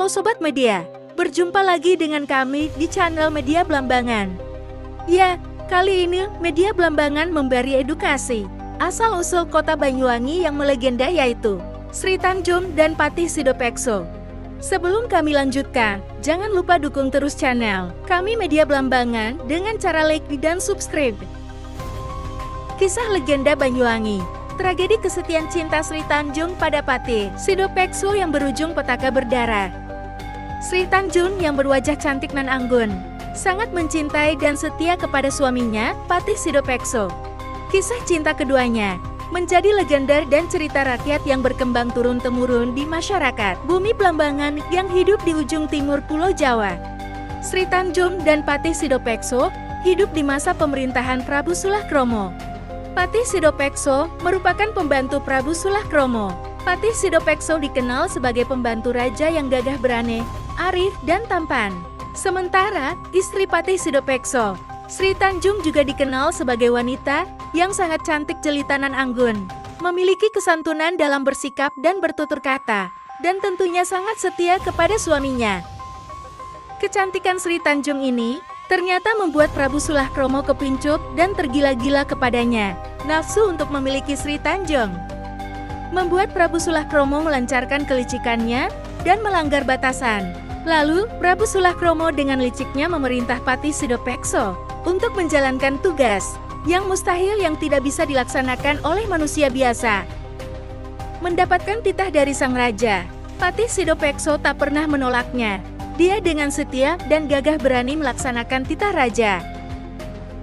Halo Sobat Media, berjumpa lagi dengan kami di channel Media Blambangan. Ya, kali ini Media Blambangan memberi edukasi asal-usul kota Banyuwangi yang melegenda yaitu Sri Tanjung dan Patih Sidopekso. Sebelum kami lanjutkan, jangan lupa dukung terus channel kami Media Blambangan dengan cara like dan subscribe. Kisah legenda Banyuwangi. Tragedi kesetiaan cinta Sri Tanjung pada Patih Sidopekso yang berujung petaka berdarah. Sri Tanjung yang berwajah cantik nan anggun, sangat mencintai dan setia kepada suaminya, Patih Sidopekso. Kisah cinta keduanya menjadi legenda dan cerita rakyat yang berkembang turun-temurun di masyarakat bumi Blambangan yang hidup di ujung timur Pulau Jawa. Sri Tanjung dan Patih Sidopekso hidup di masa pemerintahan Prabu Sulakromo. Patih Sidopekso merupakan pembantu Prabu Sulakromo. Patih Sidopekso dikenal sebagai pembantu raja yang gagah berani, arif, dan tampan. Sementara, istri Patih Sidopekso, Sri Tanjung juga dikenal sebagai wanita yang sangat cantik jelita nan anggun, memiliki kesantunan dalam bersikap dan bertutur kata, dan tentunya sangat setia kepada suaminya. Kecantikan Sri Tanjung ini ternyata membuat Prabu Sulakromo kepincut dan tergila-gila kepadanya. Nafsu untuk memiliki Sri Tanjung membuat Prabu Sulakromo melancarkan kelicikannya dan melanggar batasan. Lalu, Prabu Sulakromo dengan liciknya memerintah Patih Sidopekso untuk menjalankan tugas yang mustahil yang tidak bisa dilaksanakan oleh manusia biasa. Mendapatkan titah dari sang raja, Patih Sidopekso tak pernah menolaknya. Dia dengan setia dan gagah berani melaksanakan titah raja.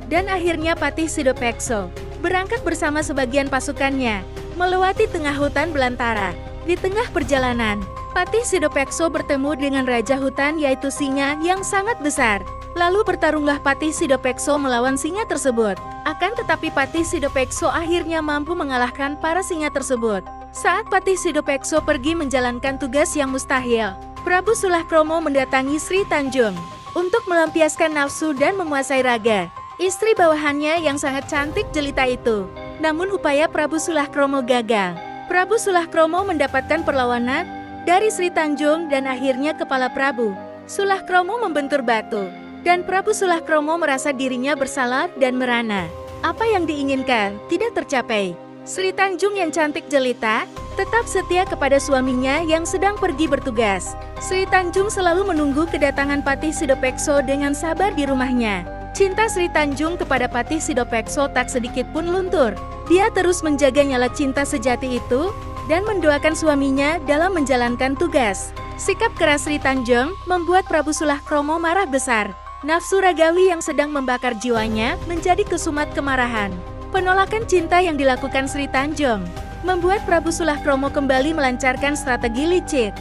Dan akhirnya Patih Sidopekso berangkat bersama sebagian pasukannya, melewati tengah hutan belantara. Di tengah perjalanan, Patih Sidopekso bertemu dengan raja hutan yaitu singa yang sangat besar. Lalu bertarunglah Patih Sidopekso melawan singa tersebut. Akan tetapi Patih Sidopekso akhirnya mampu mengalahkan para singa tersebut. Saat Patih Sidopekso pergi menjalankan tugas yang mustahil, Prabu Sulakromo mendatangi Sri Tanjung untuk melampiaskan nafsu dan menguasai raga istri bawahannya yang sangat cantik jelita itu. Namun upaya Prabu Sulakromo gagal. Prabu Sulakromo mendapatkan perlawanan dari Sri Tanjung dan akhirnya kepala Prabu Sulakromo membentur batu. Dan Prabu Sulakromo merasa dirinya bersalah dan merana. Apa yang diinginkan tidak tercapai. Sri Tanjung yang cantik jelita tetap setia kepada suaminya yang sedang pergi bertugas. Sri Tanjung selalu menunggu kedatangan Patih Sidopekso dengan sabar di rumahnya. Cinta Sri Tanjung kepada Patih Sidopekso tak sedikit pun luntur. Dia terus menjaga nyala cinta sejati itu dan mendoakan suaminya dalam menjalankan tugas. Sikap keras Sri Tanjung membuat Prabu Sulakromo marah besar. Nafsu ragawi yang sedang membakar jiwanya menjadi kesumat kemarahan. Penolakan cinta yang dilakukan Sri Tanjung membuat Prabu Sulakromo kembali melancarkan strategi licik.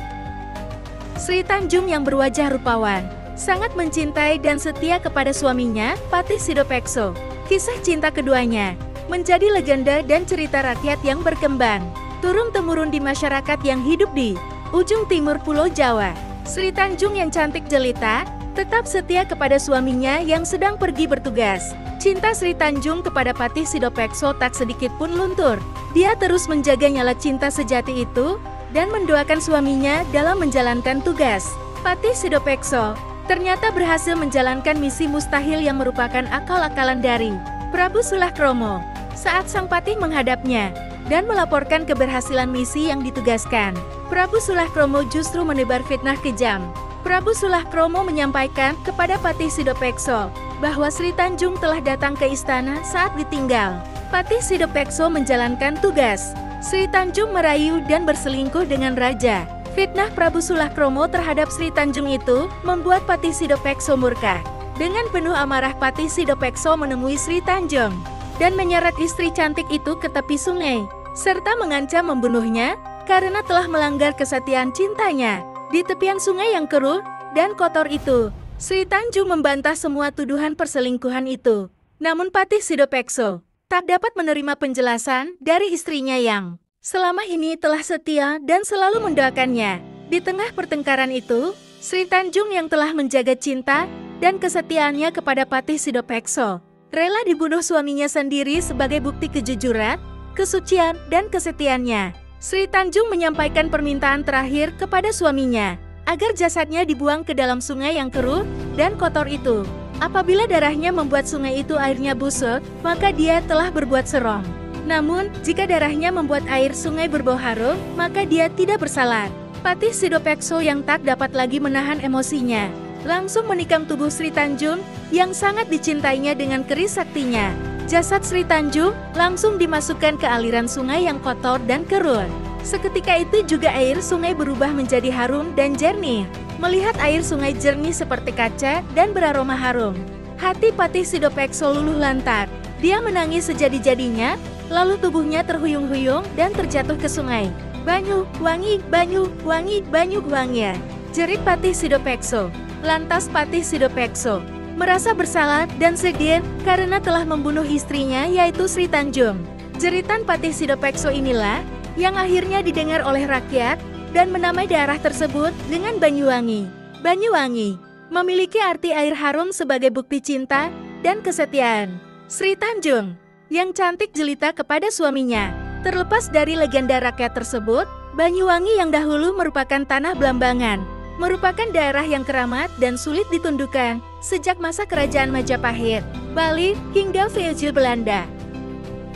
Sri Tanjung yang berwajah rupawan sangat mencintai dan setia kepada suaminya, Patih Sidopekso. Kisah cinta keduanya menjadi legenda dan cerita rakyat yang berkembang turun-temurun di masyarakat yang hidup di ujung timur Pulau Jawa. Sri Tanjung yang cantik jelita tetap setia kepada suaminya yang sedang pergi bertugas. Cinta Sri Tanjung kepada Patih Sidopekso tak sedikit pun luntur. Dia terus menjaga nyala cinta sejati itu dan mendoakan suaminya dalam menjalankan tugas. Patih Sidopekso ternyata berhasil menjalankan misi mustahil yang merupakan akal-akalan dari Prabu Sulakromo. Saat sang patih menghadapnya dan melaporkan keberhasilan misi yang ditugaskan, Prabu Sulakromo justru menebar fitnah kejam. Prabu Sulakromo menyampaikan kepada Patih Sidopekso bahwa Sri Tanjung telah datang ke istana saat ditinggal. Patih Sidopekso menjalankan tugas. Sri Tanjung merayu dan berselingkuh dengan raja. Fitnah Prabu Sulakromo terhadap Sri Tanjung itu membuat Patih Sidopekso murka. Dengan penuh amarah Patih Sidopekso menemui Sri Tanjung dan menyeret istri cantik itu ke tepi sungai, serta mengancam membunuhnya karena telah melanggar kesetiaan cintanya. Di tepian sungai yang keruh dan kotor itu, Sri Tanjung membantah semua tuduhan perselingkuhan itu. Namun Patih Sidopekso tak dapat menerima penjelasan dari istrinya yang selama ini telah setia dan selalu mendoakannya. Di tengah pertengkaran itu, Sri Tanjung yang telah menjaga cinta dan kesetiaannya kepada Patih Sidopekso rela dibunuh suaminya sendiri sebagai bukti kejujuran, kesucian, dan kesetiaannya. Sri Tanjung menyampaikan permintaan terakhir kepada suaminya agar jasadnya dibuang ke dalam sungai yang keruh dan kotor itu. Apabila darahnya membuat sungai itu airnya busuk, maka dia telah berbuat serong. Namun, jika darahnya membuat air sungai berbau harum, maka dia tidak bersalah. Patih Sidopekso yang tak dapat lagi menahan emosinya, langsung menikam tubuh Sri Tanjung yang sangat dicintainya dengan keris saktinya. Jasad Sri Tanjung langsung dimasukkan ke aliran sungai yang kotor dan keruh. Seketika itu juga air sungai berubah menjadi harum dan jernih. Melihat air sungai jernih seperti kaca dan beraroma harum, hati Patih Sidopekso luluh lantak. Dia menangis sejadi-jadinya, lalu tubuhnya terhuyung-huyung dan terjatuh ke sungai. "Banyu, wangi, banyu, wangi, banyu, wangi," jerit Patih Sidopekso. Lantas Patih Sidopekso merasa bersalah dan sedih karena telah membunuh istrinya yaitu Sri Tanjung. Jeritan Patih Sidopekso inilah yang akhirnya didengar oleh rakyat dan menamai daerah tersebut dengan Banyuwangi. Banyuwangi memiliki arti air harum sebagai bukti cinta dan kesetiaan. Sri Tanjung yang cantik jelita kepada suaminya. Terlepas dari legenda rakyat tersebut, Banyuwangi yang dahulu merupakan tanah Blambangan, merupakan daerah yang keramat dan sulit ditundukkan sejak masa kerajaan Majapahit, Bali, hingga VOC Belanda.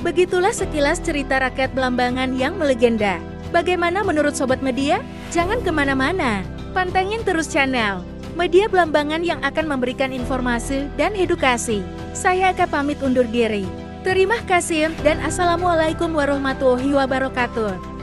Begitulah sekilas cerita rakyat Blambangan yang melegenda. Bagaimana menurut Sobat Media? Jangan kemana-mana, pantengin terus channel Media Blambangan yang akan memberikan informasi dan edukasi. Saya Eka pamit undur diri. Terima kasih dan Assalamualaikum warahmatullahi wabarakatuh.